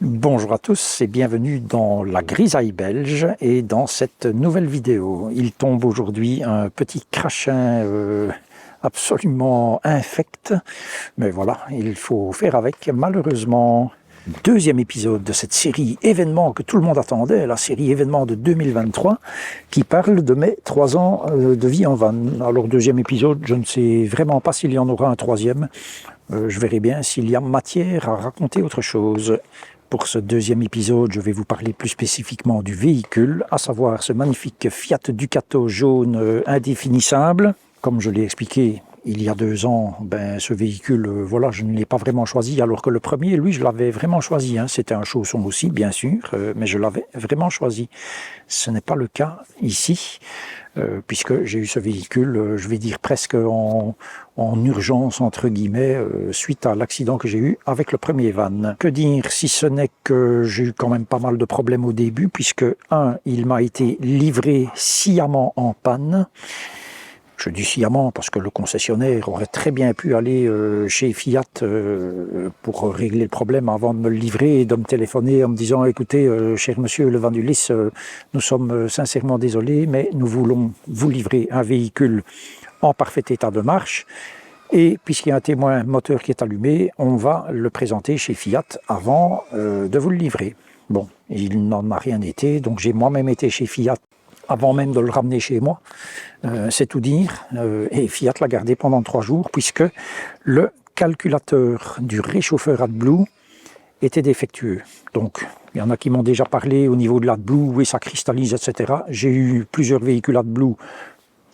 Bonjour à tous et bienvenue dans la grisaille belge et dans cette nouvelle vidéo. Il tombe aujourd'hui un petit crachin absolument infect, mais voilà, il faut faire avec malheureusement. Deuxième épisode de cette série événements que tout le monde attendait, la série événements de 2023 qui parle de mes 3 ans de vie en van. Alors deuxième épisode, je ne sais vraiment pas s'il y en aura un troisième. Je verrai bien s'il y a matière à raconter autre chose. Pour ce deuxième épisode, je vais vous parler plus spécifiquement du véhicule, à savoir ce magnifique Fiat Ducato jaune indéfinissable. Comme je l'ai expliqué il y a 2 ans, ce véhicule, voilà, je ne l'ai pas vraiment choisi, alors que le premier, lui, je l'avais vraiment choisi. C'était un chausson aussi, bien sûr, mais je l'avais vraiment choisi. Ce n'est pas le cas ici, puisque j'ai eu ce véhicule, je vais dire presque en urgence, entre guillemets, suite à l'accident que j'ai eu avec le premier van. Que dire si ce n'est que j'ai eu quand même pas mal de problèmes au début, puisque, il m'a été livré sciemment en panne. Je dis sciemment parce que le concessionnaire aurait très bien pu aller chez Fiat pour régler le problème avant de me le livrer et de me téléphoner en me disant « Écoutez, cher monsieur le van Ulysse, nous sommes sincèrement désolés, mais nous voulons vous livrer un véhicule en parfait état de marche. Et puisqu'il y a un témoin moteur qui est allumé, on va le présenter chez Fiat avant de vous le livrer. » Bon, il n'en a rien été, donc j'ai moi-même été chez Fiat avant même de le ramener chez moi, c'est tout dire, et Fiat l'a gardé pendant 3 jours, puisque le calculateur du réchauffeur AdBlue était défectueux. Donc, il y en a qui m'ont déjà parlé au niveau de l'AdBlue, et ça cristallise, etc. J'ai eu plusieurs véhicules AdBlue,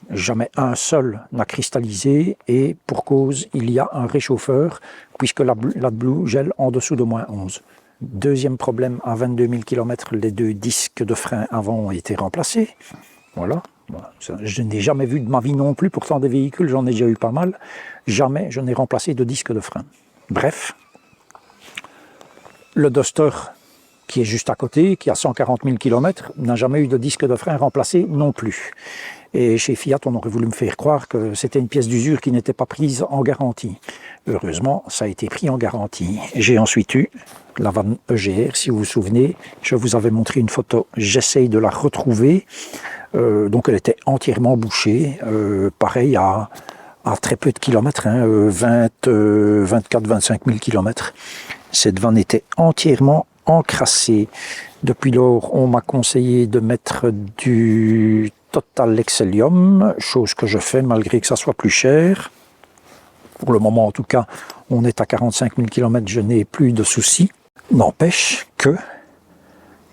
jamais un seul n'a cristallisé, et pour cause, il y a un réchauffeur, puisque l'AdBlue gèle en dessous de -11. Deuxième problème, à 22 000 km, les 2 disques de frein avant ont été remplacés. Voilà. Je n'ai jamais vu de ma vie non plus, pourtant des véhicules, j'en ai déjà eu pas mal. Jamais je n'ai remplacé de disques de frein. Bref, le Duster, qui est juste à côté, qui a 140 000 km, n'a jamais eu de disque de frein remplacé non plus. Et chez Fiat, on aurait voulu me faire croire que c'était une pièce d'usure qui n'était pas prise en garantie. Heureusement, ça a été pris en garantie. J'ai ensuite eu la vanne EGR, si vous vous souvenez. Je vous avais montré une photo, j'essaye de la retrouver. Donc elle était entièrement bouchée, pareil à très peu de kilomètres, 24-25 000 km. Cette vanne était entièrement encrassée. Depuis lors, on m'a conseillé de mettre du Total Excellium, chose que je fais malgré que ça soit plus cher. Pour le moment, en tout cas, on est à 45 000 km, je n'ai plus de soucis. N'empêche que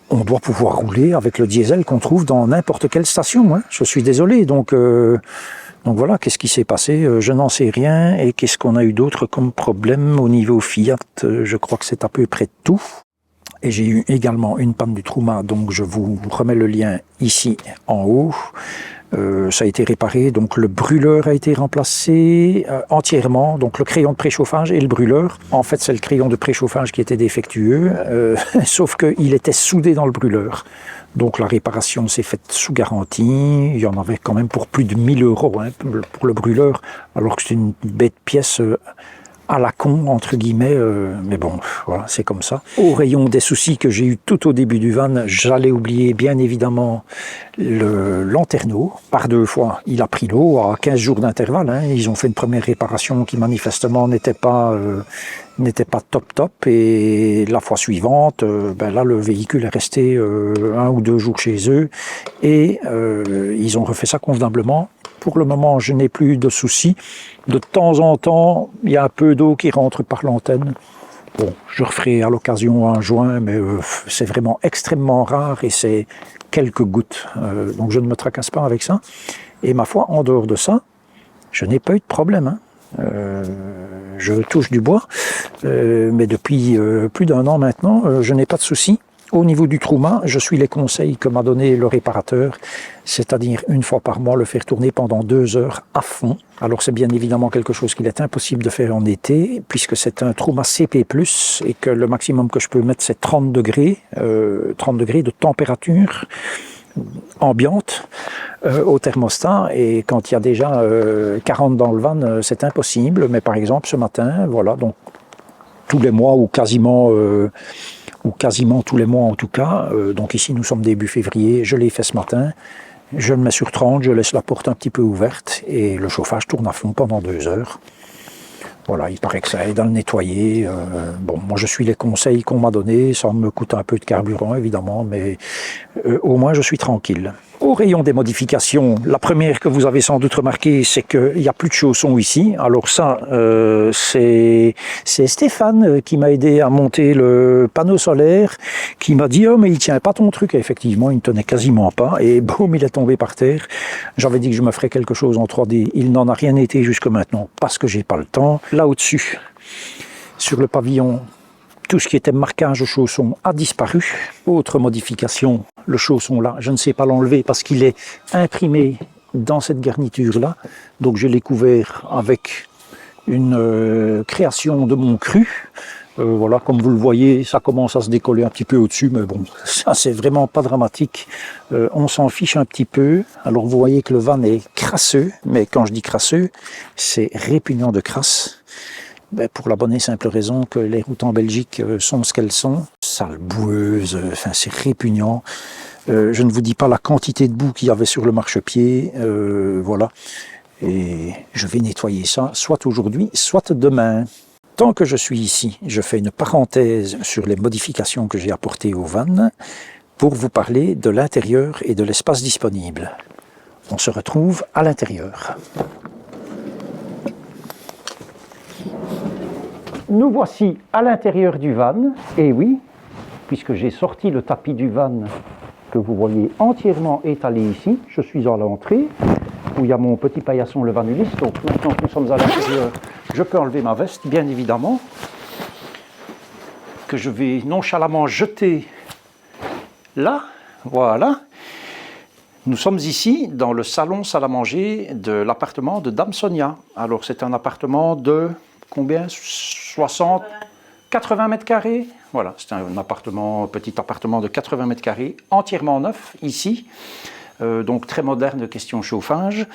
on doit pouvoir rouler avec le diesel qu'on trouve dans n'importe quelle station. Je suis désolé, donc voilà, qu'est-ce qui s'est passé? Je n'en sais rien. Et qu'est-ce qu'on a eu d'autre comme problème au niveau Fiat? Je crois que c'est à peu près tout. Et j'ai eu également une panne du Truma, donc je vous remets le lien ici en haut. Ça a été réparé, donc le brûleur a été remplacé entièrement, donc le crayon de préchauffage et le brûleur. En fait, c'est le crayon de préchauffage qui était défectueux, sauf qu'il était soudé dans le brûleur. Donc la réparation s'est faite sous garantie. Il y en avait quand même pour plus de 1 000 € pour le brûleur, alors que c'est une bête pièce à la con, entre guillemets, mais bon, voilà, c'est comme ça. Au rayon des soucis que j'ai eu tout au début du van, j'allais oublier bien évidemment le lanterneau. Par 2 fois, il a pris l'eau à 15 jours d'intervalle. Ils ont fait une première réparation qui manifestement n'était pas top, et la fois suivante, là le véhicule est resté 1 ou 2 jours chez eux, et ils ont refait ça convenablement. Pour le moment, je n'ai plus de soucis. De temps en temps, il y a un peu d'eau qui rentre par l'antenne. Bon, je referai à l'occasion un joint, mais c'est vraiment extrêmement rare et c'est quelques gouttes. Donc je ne me tracasse pas avec ça. Et ma foi, en dehors de ça, je n'ai pas eu de problème. Je touche du bois, mais depuis plus d'1 an maintenant, je n'ai pas de soucis. Au niveau du Truma, je suis les conseils que m'a donné le réparateur, c'est-à-dire 1 fois par mois le faire tourner pendant 2 heures à fond. Alors c'est bien évidemment quelque chose qu'il est impossible de faire en été, puisque c'est un Truma CP+, et que le maximum que je peux mettre c'est 30 degrés de température ambiante au thermostat, et quand il y a déjà 40 dans le van, c'est impossible. Mais par exemple ce matin, voilà, donc tous les mois ou quasiment quasiment tous les mois en tout cas. Donc ici nous sommes début février, je l'ai fait ce matin. Je le mets sur 30, je laisse la porte un petit peu ouverte et le chauffage tourne à fond pendant 2 heures. Voilà, il paraît que ça aide à le nettoyer. Bon, moi je suis les conseils qu'on m'a donnés, ça me coûte un peu de carburant évidemment, mais au moins je suis tranquille. Au rayon des modifications, la première que vous avez sans doute remarqué, c'est qu'il n'y a plus de chaussons ici. Alors ça, c'est Stéphane qui m'a aidé à monter le panneau solaire, qui m'a dit « Oh, mais il tient pas ton truc ». Et effectivement, il ne tenait quasiment pas. Et boum, il est tombé par terre. J'avais dit que je me ferais quelque chose en 3D. Il n'en a rien été jusque maintenant, parce que j'ai pas le temps. Là au-dessus, sur le pavillon, tout ce qui était marquage chausson a disparu. Autre modification, le chausson là, je ne sais pas l'enlever parce qu'il est imprimé dans cette garniture là. Donc je l'ai couvert avec une création de mon cru. Voilà, comme vous le voyez, ça commence à se décoller un petit peu au-dessus, mais bon, ça c'est vraiment pas dramatique. On s'en fiche un petit peu. Alors vous voyez que le van est crasseux, mais quand je dis crasseux, c'est répugnant de crasse. Ben pour la bonne et simple raison que les routes en Belgique sont ce qu'elles sont, sales, boueuses, enfin c'est répugnant. Je ne vous dis pas la quantité de boue qu'il y avait sur le marchepied, voilà. Et je vais nettoyer ça, soit aujourd'hui, soit demain. Tant que je suis ici, je fais une parenthèse sur les modifications que j'ai apportées au van pour vous parler de l'intérieur et de l'espace disponible. On se retrouve à l'intérieur. Nous voici à l'intérieur du van, et oui, puisque j'ai sorti le tapis du van que vous voyez entièrement étalé ici, je suis à l'entrée, où il y a mon petit paillasson le vanuliste, donc maintenant que nous sommes à l'intérieur, je peux enlever ma veste, bien évidemment, que je vais nonchalamment jeter là, voilà. Nous sommes ici dans le salon salle à manger de l'appartement de Dame Sonia. Alors c'est un appartement de combien? 60, 80 mètres carrés. Voilà, c'est un appartement, petit appartement de 80 mètres carrés, entièrement neuf ici. Donc très moderne, question chauffage.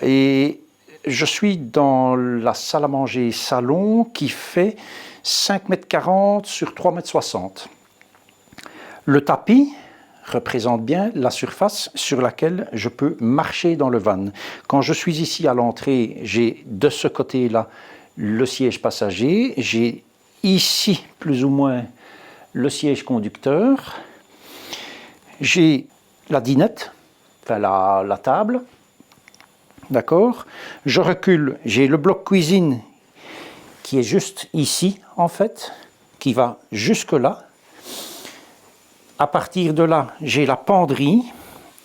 Et je suis dans la salle à manger salon qui fait 5 mètres 40 sur 3 mètres 60. Le tapis représente bien la surface sur laquelle je peux marcher dans le van. Quand je suis ici à l'entrée, j'ai de ce côté-là le siège passager, j'ai ici plus ou moins le siège conducteur, j'ai la dinette, enfin la table, d'accord. Je recule, j'ai le bloc cuisine qui est juste ici en fait, qui va jusque là. À partir de là, j'ai la penderie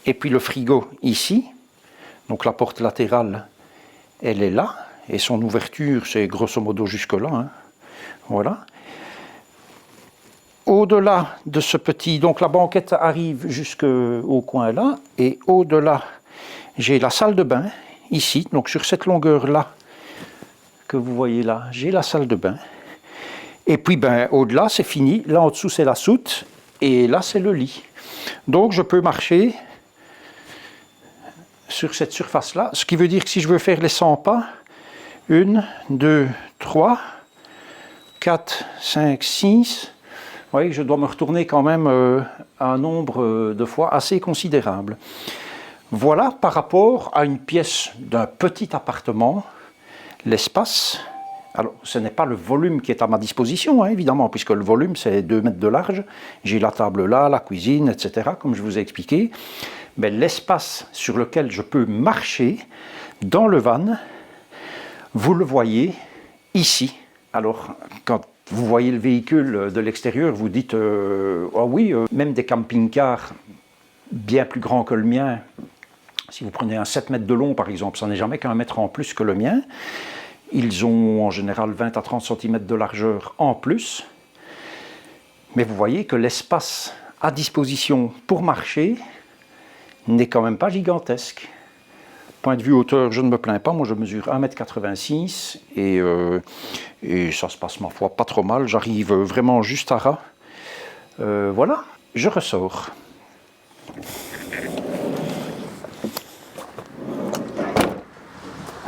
et puis le frigo ici. Donc la porte latérale, elle est là. Et son ouverture, c'est grosso modo jusque là. Hein. Voilà. Au-delà de ce petit... Donc la banquette arrive jusqu'au coin là. Et au-delà, j'ai la salle de bain, ici. Donc sur cette longueur-là, que vous voyez là, j'ai la salle de bain. Et puis ben, au-delà, c'est fini. Là en dessous, c'est la soute. Et là, c'est le lit. Donc je peux marcher sur cette surface-là. Ce qui veut dire que si je veux faire les 100 pas, 1, 2, 3, 4, 5, 6. Vous voyez que je dois me retourner quand même un nombre de fois assez considérable. Voilà par rapport à une pièce d'un petit appartement, l'espace. Alors, ce n'est pas le volume qui est à ma disposition, hein, évidemment, puisque le volume, c'est 2 mètres de large. J'ai la table là, la cuisine, etc., comme je vous ai expliqué. Mais l'espace sur lequel je peux marcher dans le van, vous le voyez ici. Alors, quand vous voyez le véhicule de l'extérieur, vous dites ah oui, même des camping-cars bien plus grands que le mien, si vous prenez un 7 mètres de long par exemple, ça n'est jamais qu'un mètre en plus que le mien. Ils ont en général 20 à 30 cm de largeur en plus. Mais vous voyez que l'espace à disposition pour marcher n'est quand même pas gigantesque. Point de vue hauteur, je ne me plains pas. Moi, je mesure 1,86 m et ça se passe, ma foi, pas trop mal. J'arrive vraiment juste à ras. Voilà, je ressors.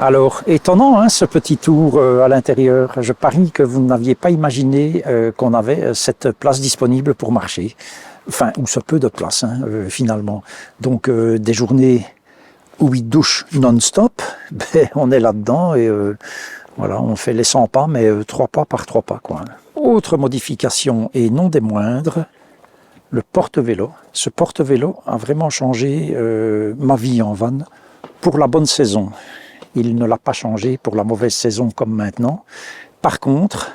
Alors, étonnant hein, ce petit tour à l'intérieur. Je parie que vous n'aviez pas imaginé qu'on avait cette place disponible pour marcher. Enfin, ou ce peu de place hein, finalement. Donc des journées où il douche non-stop, ben, on est là-dedans et voilà, on fait les 100 pas, mais 3 pas par 3 pas. Quoi. Autre modification, et non des moindres, le porte-vélo. Ce porte-vélo a vraiment changé ma vie en van pour la bonne saison. Il ne l'a pas changé pour la mauvaise saison comme maintenant. Par contre,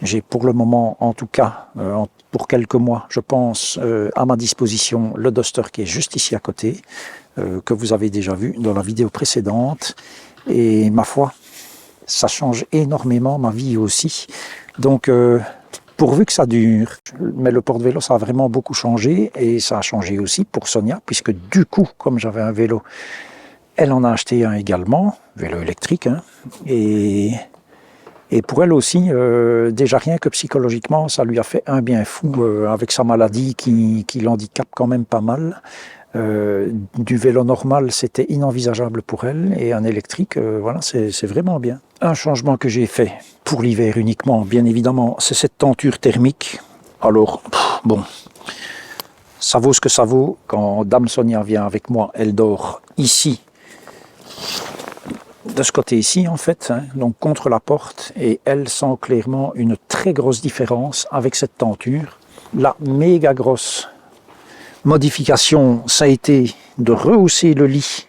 j'ai pour le moment, en tout cas, pour quelques mois, je pense, à ma disposition le Duster qui est juste ici à côté, que vous avez déjà vu dans la vidéo précédente. Et ma foi, ça change énormément ma vie aussi. Donc, pourvu que ça dure. Mais le porte-vélo, ça a vraiment beaucoup changé. Et ça a changé aussi pour Sonia, puisque du coup, comme j'avais un vélo, elle en a acheté un également, vélo électrique. Hein, et pour elle aussi, déjà rien que psychologiquement, ça lui a fait un bien fou avec sa maladie qui l'handicape quand même pas mal. Du vélo normal, c'était inenvisageable pour elle, et un électrique, voilà, c'est vraiment bien. Un changement que j'ai fait pour l'hiver uniquement, bien évidemment, c'est cette tenture thermique. Alors, bon, ça vaut ce que ça vaut. Quand Dame Sonia vient avec moi, elle dort ici, de ce côté ici en fait, hein, donc contre la porte, et elle sent clairement une très grosse différence avec cette tenture. La méga grosse modification, ça a été de rehausser le lit.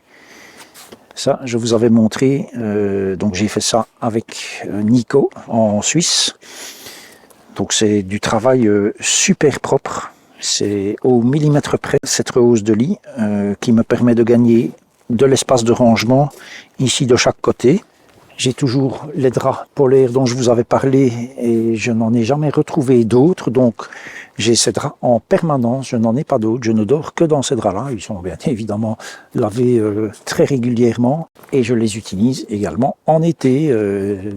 Ça, je vous avais montré, donc j'ai fait ça avec Nico en Suisse. Donc c'est du travail super propre, c'est au millimètre près cette rehausse de lit qui me permet de gagner de l'espace de rangement ici de chaque côté. J'ai toujours les draps polaires dont je vous avais parlé et je n'en ai jamais retrouvé d'autres, donc j'ai ces draps en permanence, je n'en ai pas d'autres, je ne dors que dans ces draps-là. Ils sont bien évidemment lavés très régulièrement et je les utilise également en été,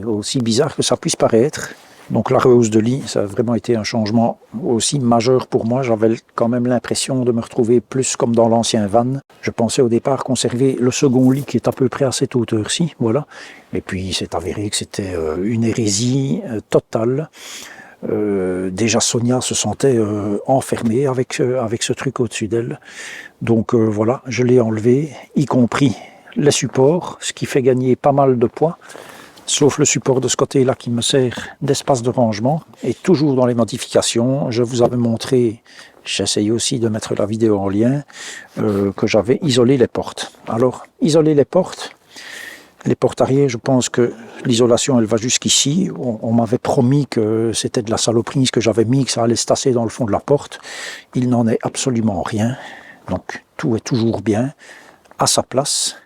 aussi bizarre que ça puisse paraître. Donc la rehausse de lit, ça a vraiment été un changement aussi majeur pour moi. J'avais quand même l'impression de me retrouver plus comme dans l'ancien van. Je pensais au départ conserver le second lit qui est à peu près à cette hauteur-ci, voilà. Et puis c'est avéré que c'était une hérésie totale. Déjà Sonia se sentait enfermée avec ce truc au-dessus d'elle. Donc voilà, je l'ai enlevé, y compris les supports, ce qui fait gagner pas mal de poids. Sauf le support de ce côté-là qui me sert d'espace de rangement. Et toujours dans les modifications, je vous avais montré, j'essaye aussi de mettre la vidéo en lien, que j'avais isolé les portes. Alors, isoler les portes arrière, je pense que l'isolation, elle va jusqu'ici. On m'avait promis que c'était de la saloperie, ce que j'avais mis, que ça allait se tasser dans le fond de la porte. Il n'en est absolument rien. Donc, tout est toujours bien à sa place.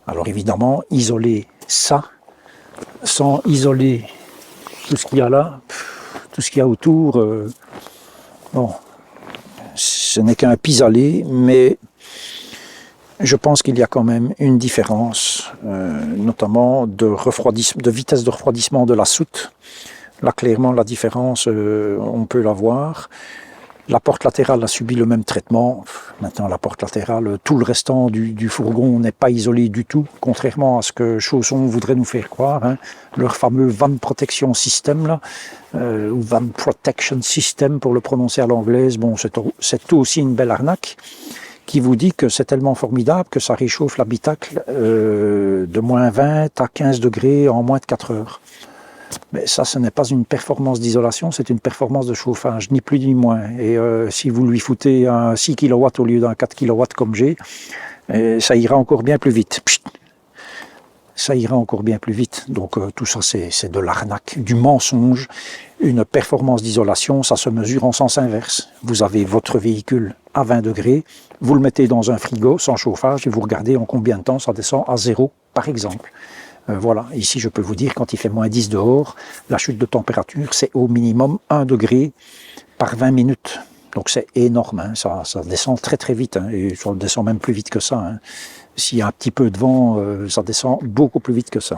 Alors, évidemment, isoler ça, sans isoler tout ce qu'il y a là, tout ce qu'il y a autour, bon, ce n'est qu'un pis-aller, mais je pense qu'il y a quand même une différence, notamment de vitesse de refroidissement de la soute. Là, clairement, la différence, on peut la voir. La porte latérale a subi le même traitement. Maintenant, la porte latérale, tout le restant du fourgon n'est pas isolé du tout, contrairement à ce que Chausson voudrait nous faire croire. Hein. Leur fameux Van Protection System, là, ou Van Protection System pour le prononcer à l'anglaise, bon, c'est aussi une belle arnaque qui vous dit que c'est tellement formidable que ça réchauffe l'habitacle de moins 20 à 15 degrés en moins de 4 heures. Mais ça, ce n'est pas une performance d'isolation, c'est une performance de chauffage, ni plus ni moins. Et si vous lui foutez un 6 kW au lieu d'un 4 kW comme j'ai, ça ira encore bien plus vite. Pchit, ça ira encore bien plus vite. Donc tout ça, c'est de l'arnaque, du mensonge. Une performance d'isolation, ça se mesure en sens inverse. Vous avez votre véhicule à 20 degrés, vous le mettez dans un frigo sans chauffage et vous regardez en combien de temps ça descend à 0, par exemple. Voilà, ici je peux vous dire, quand il fait moins 10 dehors, la chute de température, c'est au minimum 1 degré par 20 minutes. Donc c'est énorme, hein. Ça descend très très vite, hein, et ça descend même plus vite que ça. Hein. S'il y a un petit peu de vent, ça descend beaucoup plus vite que ça.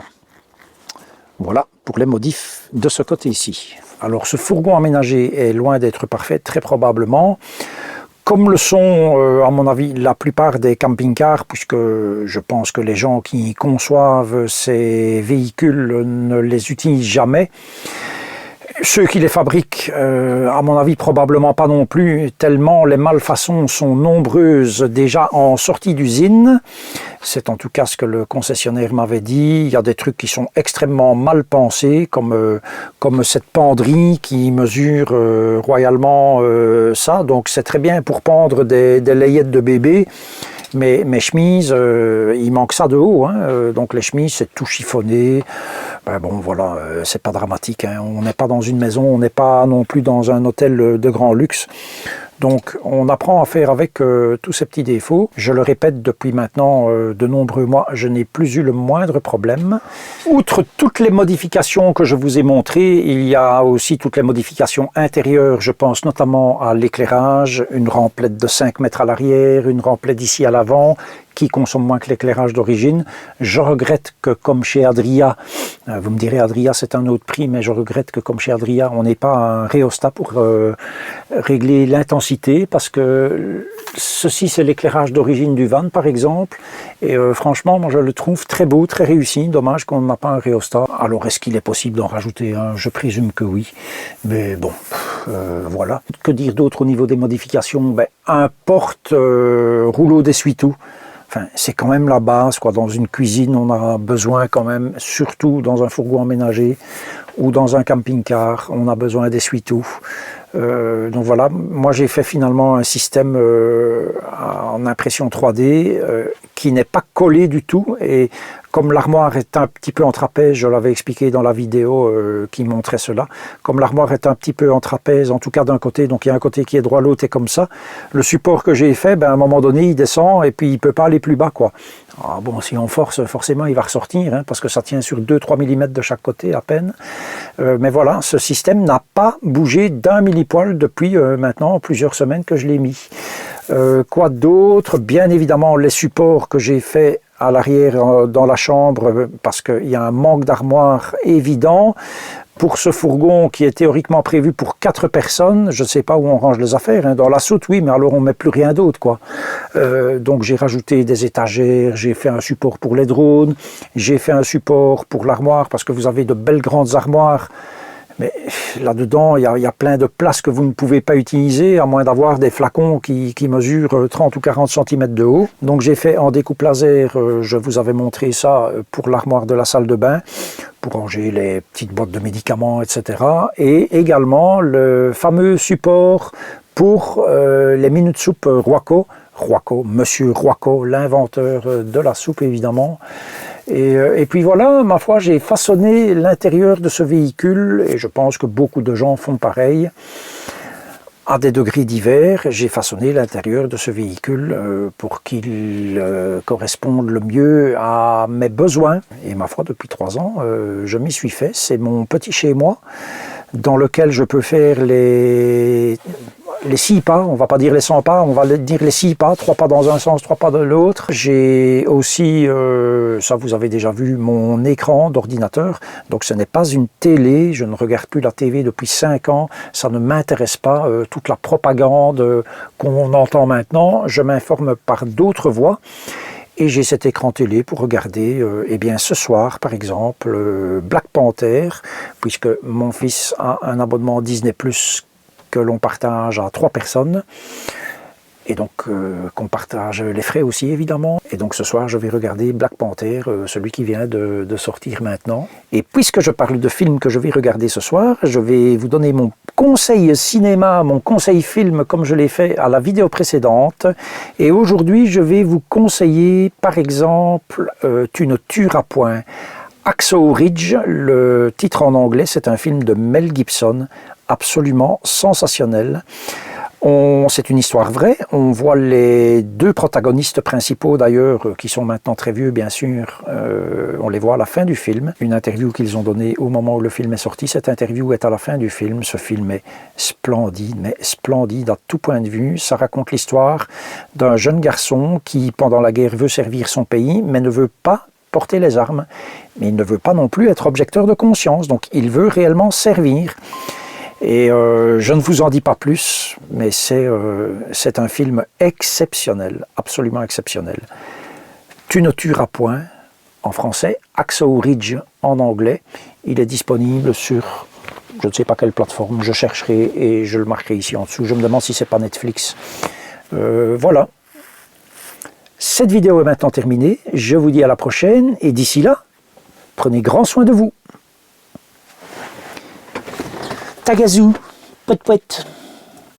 Voilà pour les modifs de ce côté ici. Alors ce fourgon aménagé est loin d'être parfait, très probablement. comme le sont, à mon avis, la plupart des camping-cars, puisque je pense que les gens qui conçoivent ces véhicules ne les utilisent jamais. Ceux qui les fabriquent, à mon avis, probablement pas non plus, tellement les malfaçons sont nombreuses déjà en sortie d'usine. C'est en tout cas ce que le concessionnaire m'avait dit. Il y a des trucs qui sont extrêmement mal pensés, comme cette penderie qui mesure royalement ça. Donc c'est très bien pour pendre des layettes de bébé. Mais mes chemises, il manque ça de haut, hein. Donc les chemises, c'est tout chiffonné. Ben bon, voilà, c'est pas dramatique, hein. On n'est pas dans une maison, on n'est pas non plus dans un hôtel de grand luxe. Donc on apprend à faire avec tous ces petits défauts. Je le répète depuis maintenant de nombreux mois, je n'ai plus eu le moindre problème. Outre toutes les modifications que je vous ai montrées, il y a aussi toutes les modifications intérieures. Je pense notamment à l'éclairage, une remplette de 5 mètres à l'arrière, une remplette ici à l'avant, qui consomme moins que l'éclairage d'origine. Je regrette que comme chez Adria, vous me direz Adria c'est un autre prix, mais je regrette que comme chez Adria, on n'ait pas un rhéostat pour régler l'intensité, parce que ceci c'est l'éclairage d'origine du van par exemple, et franchement moi je le trouve très beau, très réussi. Dommage qu'on n'a pas un rhéostat. Alors est-ce qu'il est possible d'en rajouter un? Je présume que oui, mais bon, voilà. Que dire d'autre au niveau des modifications? Ben, un porte rouleau d'essuie-tout. Enfin, c'est quand même la base, quoi. Dans une cuisine, on a besoin quand même, surtout dans un fourgon aménagé ou dans un camping-car, on a besoin d'essuie-tout. Donc voilà, moi j'ai fait finalement un système en impression 3D qui n'est pas collé du tout, et comme l'armoire est un petit peu en trapèze, je l'avais expliqué dans la vidéo qui montrait cela, comme l'armoire est un petit peu en trapèze, en tout cas d'un côté, donc il y a un côté qui est droit, l'autre est comme ça, le support que j'ai fait, ben, à un moment donné il descend et puis il ne peut pas aller plus bas, quoi. Ah bon, si on force, forcément il va ressortir, hein, parce que ça tient sur 2-3 mm de chaque côté à peine. Mais voilà, ce système n'a pas bougé d'un millipoil depuis maintenant plusieurs semaines que je l'ai mis. Quoi d'autre? Bien évidemment les supports que j'ai fait à l'arrière dans la chambre, parce qu'il y a un manque d'armoire évident. Pour ce fourgon qui est théoriquement prévu pour 4 personnes, je ne sais pas où on range les affaires, hein. Dans la soute, oui, mais alors on ne met plus rien d'autre, quoi. Donc j'ai rajouté des étagères, j'ai fait un support pour les drones, j'ai fait un support pour l'armoire, parce que vous avez de belles grandes armoires. Mais là-dedans, il y a plein de places que vous ne pouvez pas utiliser, à moins d'avoir des flacons qui mesurent 30 ou 40 cm de haut. Donc j'ai fait en découpe laser, je vous avais montré ça pour l'armoire de la salle de bain, pour ranger les petites boîtes de médicaments, etc. Et également le fameux support pour les minutes soupe Roico, Monsieur Roico, l'inventeur de la soupe évidemment. Et puis voilà, ma foi, j'ai façonné l'intérieur de ce véhicule, et je pense que beaucoup de gens font pareil. À des degrés divers, j'ai façonné l'intérieur de ce véhicule pour qu'il corresponde le mieux à mes besoins. Et ma foi, depuis 3 ans, je m'y suis fait. C'est mon petit chez-moi dans lequel je peux faire les 6 pas, on va pas dire les 100 pas, on va dire les 6 pas, 3 pas dans un sens, 3 pas dans l'autre. J'ai aussi, ça vous avez déjà vu, mon écran d'ordinateur. Donc ce n'est pas une télé, je ne regarde plus la TV depuis 5 ans, ça ne m'intéresse pas, toute la propagande qu'on entend maintenant, je m'informe par d'autres voies. Et j'ai cet écran télé pour regarder, eh bien ce soir par exemple, Black Panther, puisque mon fils a un abonnement Disney+, que l'on partage à 3 personnes, et donc qu'on partage les frais aussi évidemment. Et donc ce soir je vais regarder Black Panther, celui qui vient de sortir maintenant. Et puisque je parle de films que je vais regarder ce soir, je vais vous donner mon conseil cinéma, mon conseil film, comme je l'ai fait à la vidéo précédente. Et aujourd'hui je vais vous conseiller par exemple Tu ne tueras point. Hacksaw Ridge, le titre en anglais, c'est un film de Mel Gibson, absolument sensationnel. C'est une histoire vraie, on voit les 2 protagonistes principaux d'ailleurs, qui sont maintenant très vieux bien sûr, on les voit à la fin du film, une interview qu'ils ont donnée au moment où le film est sorti, cette interview est à la fin du film, ce film est splendide, mais splendide à tout point de vue, ça raconte l'histoire d'un jeune garçon qui pendant la guerre veut servir son pays, mais ne veut pas porter les armes, mais il ne veut pas non plus être objecteur de conscience, donc il veut réellement servir. Et je ne vous en dis pas plus, mais c'est un film exceptionnel, absolument exceptionnel. Tu ne tueras point, en français, Hacksaw Ridge en anglais. Il est disponible sur, je ne sais pas quelle plateforme, je chercherai et je le marquerai ici en dessous. Je me demande si c'est pas Netflix. Voilà. Cette vidéo est maintenant terminée. Je vous dis à la prochaine et d'ici là, prenez grand soin de vous. Tagazou, poète poète.